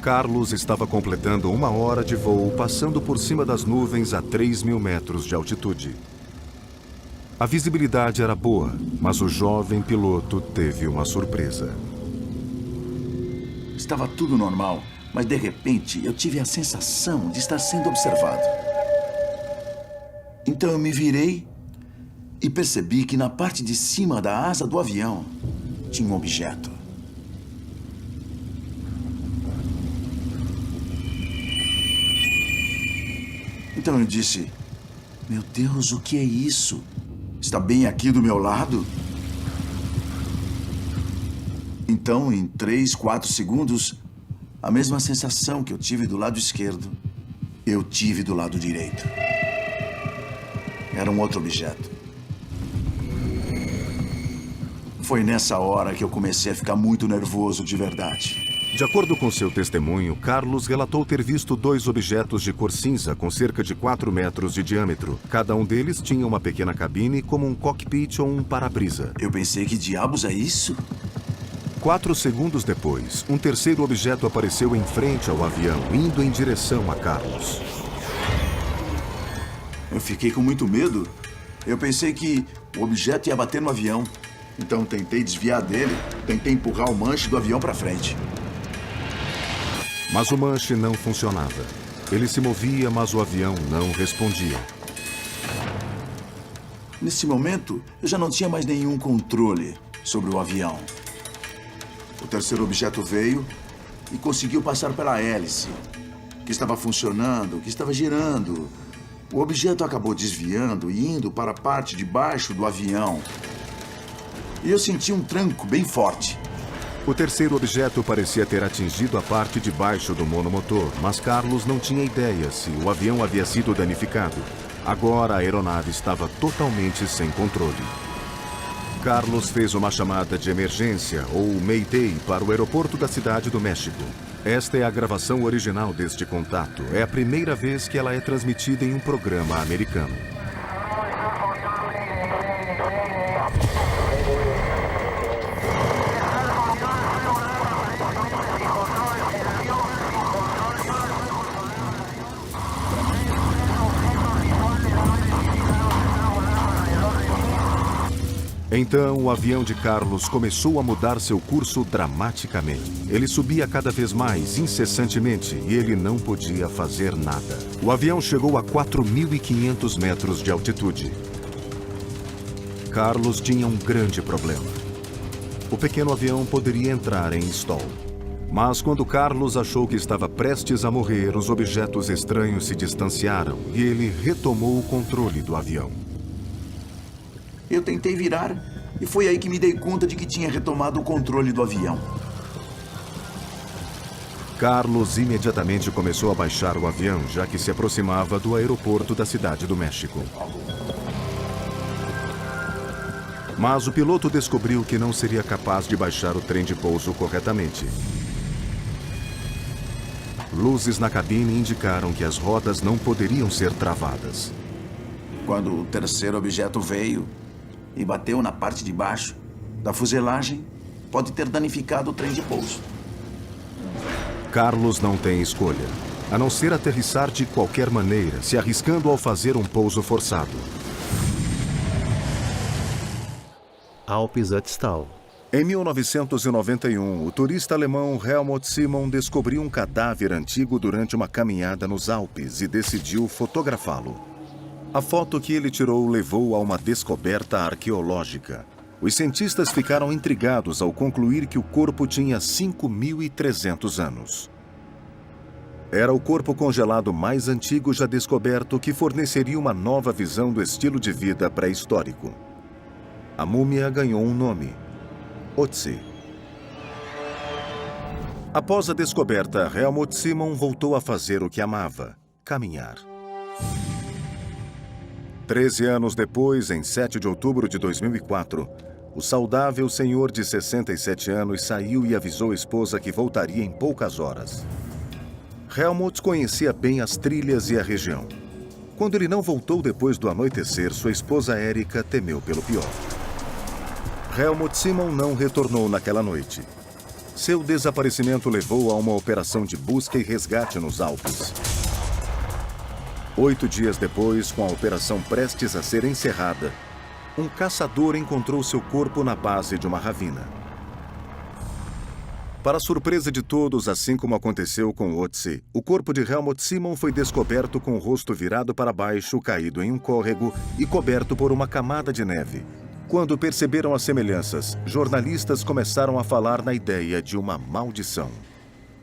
Carlos estava completando 1 hora de voo passando por cima das nuvens a 3.000 metros de altitude. A visibilidade era boa, mas o jovem piloto teve uma surpresa. Estava tudo normal, mas de repente eu tive a sensação de estar sendo observado. Então eu me virei e percebi que na parte de cima da asa do avião tinha um objeto. Então eu disse, meu Deus, o que é isso? Está bem aqui do meu lado? Então, em 3, 4 segundos, a mesma sensação que eu tive do lado esquerdo, eu tive do lado direito. Era um outro objeto. Foi nessa hora que eu comecei a ficar muito nervoso de verdade. De acordo com seu testemunho, Carlos relatou ter visto 2 objetos de cor cinza com cerca de 4 metros de diâmetro. Cada um deles tinha uma pequena cabine, como um cockpit ou um para-brisa. Eu pensei, que diabos é isso? 4 segundos depois, um terceiro objeto apareceu em frente ao avião, indo em direção a Carlos. Eu fiquei com muito medo. Eu pensei que o objeto ia bater no avião. Então tentei desviar dele, tentei empurrar o manche do avião para frente. Mas o manche não funcionava. Ele se movia, mas o avião não respondia. Nesse momento, eu já não tinha mais nenhum controle sobre o avião. O terceiro objeto veio e conseguiu passar pela hélice, que estava funcionando, que estava girando. O objeto acabou desviando e indo para a parte de baixo do avião. E eu senti um tranco bem forte. O terceiro objeto parecia ter atingido a parte de baixo do monomotor, mas Carlos não tinha ideia se o avião havia sido danificado. Agora a aeronave estava totalmente sem controle. Carlos fez uma chamada de emergência, ou Mayday, para o aeroporto da Cidade do México. Esta é a gravação original deste contato. É a primeira vez que ela é transmitida em um programa americano. Então, o avião de Carlos começou a mudar seu curso dramaticamente. Ele subia cada vez mais, incessantemente, e ele não podia fazer nada. O avião chegou a 4.500 metros de altitude. Carlos tinha um grande problema. O pequeno avião poderia entrar em stall. Mas quando Carlos achou que estava prestes a morrer, os objetos estranhos se distanciaram e ele retomou o controle do avião. Eu tentei virar e foi aí que me dei conta de que tinha retomado o controle do avião. Carlos imediatamente começou a baixar o avião, já que se aproximava do aeroporto da Cidade do México. Mas o piloto descobriu que não seria capaz de baixar o trem de pouso corretamente. Luzes na cabine indicaram que as rodas não poderiam ser travadas. Quando o terceiro objeto veio e bateu na parte de baixo da fuselagem, pode ter danificado o trem de pouso. Carlos não tem escolha, a não ser aterrissar de qualquer maneira, se arriscando ao fazer um pouso forçado. Alpes Utztal. Em 1991, o turista alemão Helmut Simon descobriu um cadáver antigo durante uma caminhada nos Alpes e decidiu fotografá-lo. A foto que ele tirou levou a uma descoberta arqueológica. Os cientistas ficaram intrigados ao concluir que o corpo tinha 5.300 anos. Era o corpo congelado mais antigo já descoberto que forneceria uma nova visão do estilo de vida pré-histórico. A múmia ganhou um nome: Otzi. Após a descoberta, Helmut Simon voltou a fazer o que amava: caminhar. 13 anos depois, em 7 de outubro de 2004, o saudável senhor de 67 anos saiu e avisou a esposa que voltaria em poucas horas. Helmut conhecia bem as trilhas e a região. Quando ele não voltou depois do anoitecer, sua esposa Erika temeu pelo pior. Helmut Simon não retornou naquela noite. Seu desaparecimento levou a uma operação de busca e resgate nos Alpes. 8 dias depois, com a operação prestes a ser encerrada, um caçador encontrou seu corpo na base de uma ravina. Para surpresa de todos, assim como aconteceu com Otzi, o corpo de Helmut Simon foi descoberto com o rosto virado para baixo, caído em um córrego e coberto por uma camada de neve. Quando perceberam as semelhanças, jornalistas começaram a falar na ideia de uma maldição.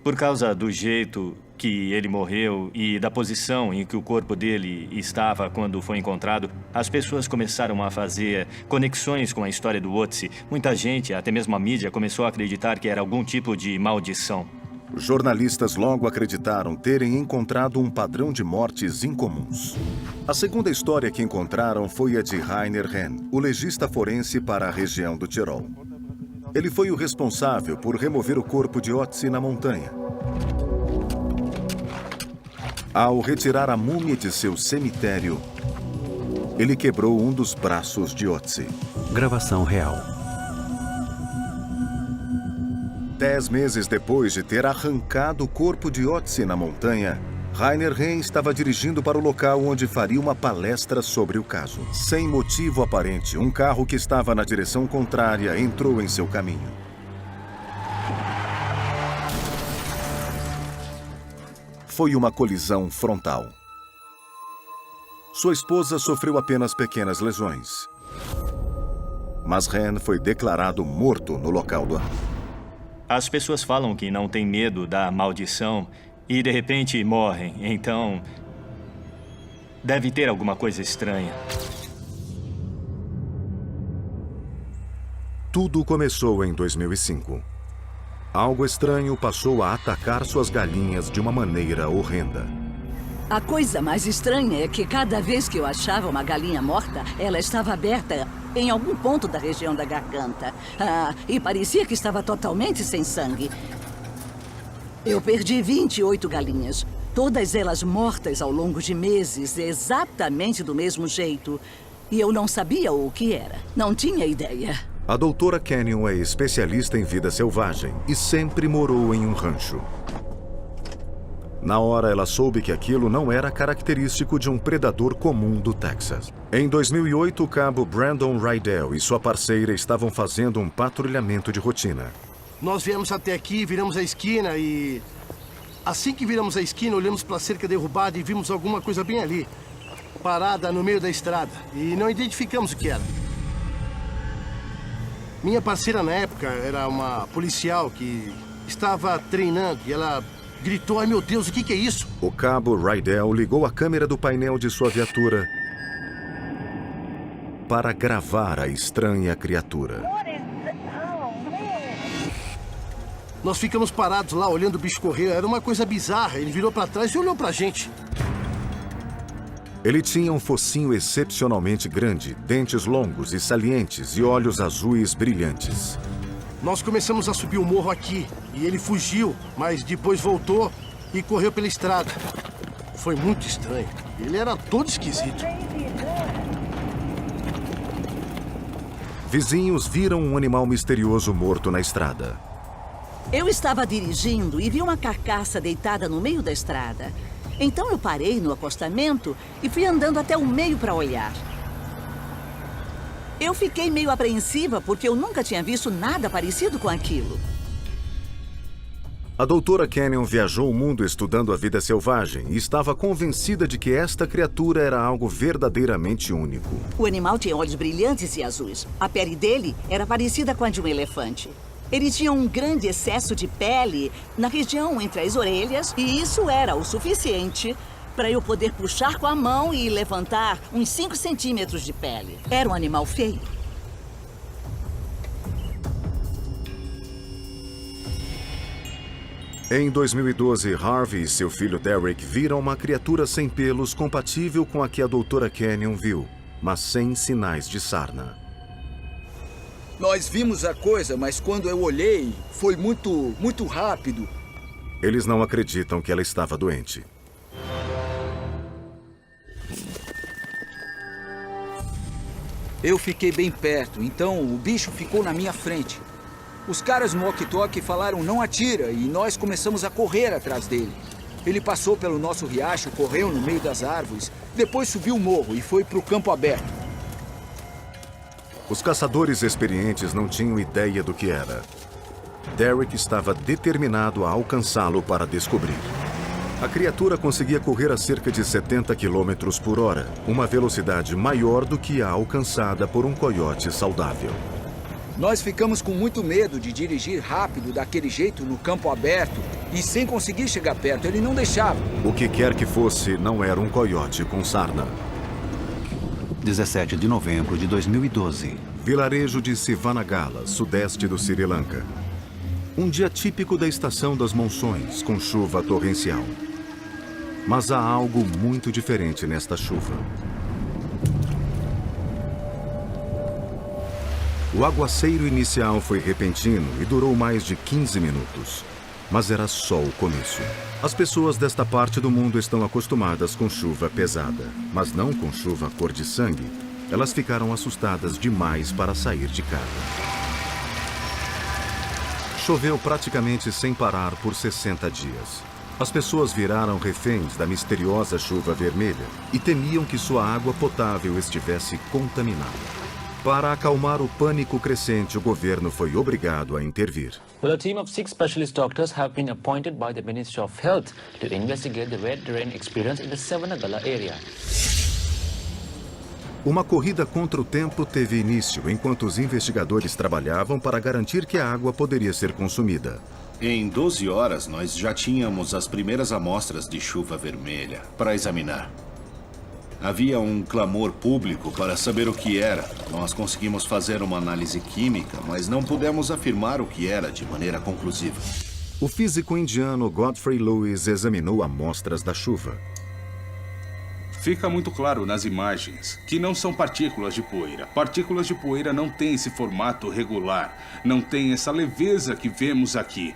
Por causa do jeito que ele morreu e da posição em que o corpo dele estava quando foi encontrado, as pessoas começaram a fazer conexões com a história do Otzi. Muita gente, até mesmo a mídia, começou a acreditar que era algum tipo de maldição. Os jornalistas logo acreditaram terem encontrado um padrão de mortes incomuns. A segunda história que encontraram foi a de Rainer Henn, o legista forense para a região do Tirol. Ele foi o responsável por remover o corpo de Otzi na montanha. Ao retirar a múmia de seu cemitério, ele quebrou um dos braços de Otzi. Gravação real. 10 meses depois de ter arrancado o corpo de Otzi na montanha, Rainer Henn estava dirigindo para o local onde faria uma palestra sobre o caso. Sem motivo aparente, um carro que estava na direção contrária entrou em seu caminho. Foi uma colisão frontal. Sua esposa sofreu apenas pequenas lesões. Mas Henn foi declarado morto no local do acidente. As pessoas falam que não têm medo da maldição e, de repente, morrem. Então, deve ter alguma coisa estranha. Tudo começou em 2005. Algo estranho passou a atacar suas galinhas de uma maneira horrenda. A coisa mais estranha é que cada vez que eu achava uma galinha morta, ela estava aberta em algum ponto da região da garganta. E parecia que estava totalmente sem sangue. Eu perdi 28 galinhas, todas elas mortas ao longo de meses, exatamente do mesmo jeito. E eu não sabia o que era, não tinha ideia. A doutora Canyon é especialista em vida selvagem e sempre morou em um rancho. Na hora, ela soube que aquilo não era característico de um predador comum do Texas. Em 2008, o cabo Brandon Rydell e sua parceira estavam fazendo um patrulhamento de rotina. Nós viemos até aqui, viramos a esquina e... Assim que viramos a esquina, olhamos para a cerca derrubada e vimos alguma coisa bem ali, parada no meio da estrada, e não identificamos o que era. Minha parceira na época era uma policial que estava treinando e ela gritou: "Ai meu Deus, o que é isso?" O cabo Rydell ligou a câmera do painel de sua viatura para gravar a estranha criatura. Nós ficamos parados lá olhando o bicho correr. Era uma coisa bizarra. Ele virou para trás e olhou pra gente. Ele tinha um focinho excepcionalmente grande, dentes longos e salientes e olhos azuis brilhantes. Nós começamos a subir o morro aqui e ele fugiu, mas depois voltou e correu pela estrada. Foi muito estranho. Ele era todo esquisito. Vizinhos viram um animal misterioso morto na estrada. Eu estava dirigindo e vi uma carcaça deitada no meio da estrada. Então eu parei no acostamento e fui andando até o meio para olhar. Eu fiquei meio apreensiva porque eu nunca tinha visto nada parecido com aquilo. A doutora Canyon viajou o mundo estudando a vida selvagem e estava convencida de que esta criatura era algo verdadeiramente único. O animal tinha olhos brilhantes e azuis. A pele dele era parecida com a de um elefante. Ele tinha um grande excesso de pele na região entre as orelhas e isso era o suficiente para eu poder puxar com a mão e levantar uns 5 centímetros de pele. Era um animal feio. Em 2012, Harvey e seu filho Derek viram uma criatura sem pelos compatível com a que a doutora Canyon viu, mas sem sinais de sarna. Nós vimos a coisa, mas quando eu olhei, foi muito rápido. Eles não acreditam que ela estava doente. Eu fiquei bem perto, então o bicho ficou na minha frente. Os caras no walkie-talkie falaram não atira e nós começamos a correr atrás dele. Ele passou pelo nosso riacho, correu no meio das árvores, depois subiu o morro e foi para o campo aberto. Os caçadores experientes não tinham ideia do que era. Derek estava determinado a alcançá-lo para descobrir. A criatura conseguia correr a cerca de 70 km por hora, uma velocidade maior do que a alcançada por um coiote saudável. Nós ficamos com muito medo de dirigir rápido daquele jeito no campo aberto e sem conseguir chegar perto, ele não deixava. O que quer que fosse, não era um coiote com sarna. 17 de novembro de 2012. Vilarejo de Sivanagala, sudeste do Sri Lanka. Um dia típico da estação das monções, com chuva torrencial. Mas há algo muito diferente nesta chuva. O aguaceiro inicial foi repentino e durou mais de 15 minutos. Mas era só o começo. As pessoas desta parte do mundo estão acostumadas com chuva pesada, mas não com chuva cor de sangue. Elas ficaram assustadas demais para sair de casa. Choveu praticamente sem parar por 60 dias. As pessoas viraram reféns da misteriosa chuva vermelha e temiam que sua água potável estivesse contaminada. Para acalmar o pânico crescente, o governo foi obrigado a intervir. Well, a team of 6 specialist doctors have been appointed by the Ministry of Health to investigate the wet rain experience in the Savanagala area. Uma corrida contra o tempo teve início enquanto os investigadores trabalhavam para garantir que a água poderia ser consumida. Em 12 horas, nós já tínhamos as primeiras amostras de chuva vermelha para examinar. Havia um clamor público para saber o que era. Nós conseguimos fazer uma análise química, mas não pudemos afirmar o que era de maneira conclusiva. O físico indiano Godfrey Lewis examinou amostras da chuva. Fica muito claro nas imagens que não são partículas de poeira. Partículas de poeira não têm esse formato regular, não têm essa leveza que vemos aqui.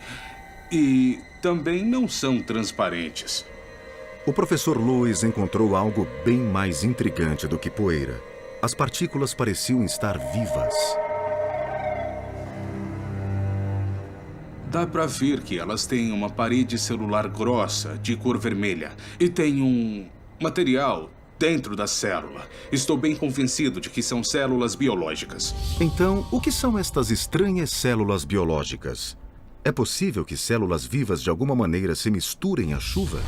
E também não são transparentes. O professor Lewis encontrou algo bem mais intrigante do que poeira. As partículas pareciam estar vivas. Dá para ver que elas têm uma parede celular grossa, de cor vermelha, e tem um material dentro da célula. Estou bem convencido de que são células biológicas. Então, o que são estas estranhas células biológicas? É possível que células vivas de alguma maneira se misturem à chuva?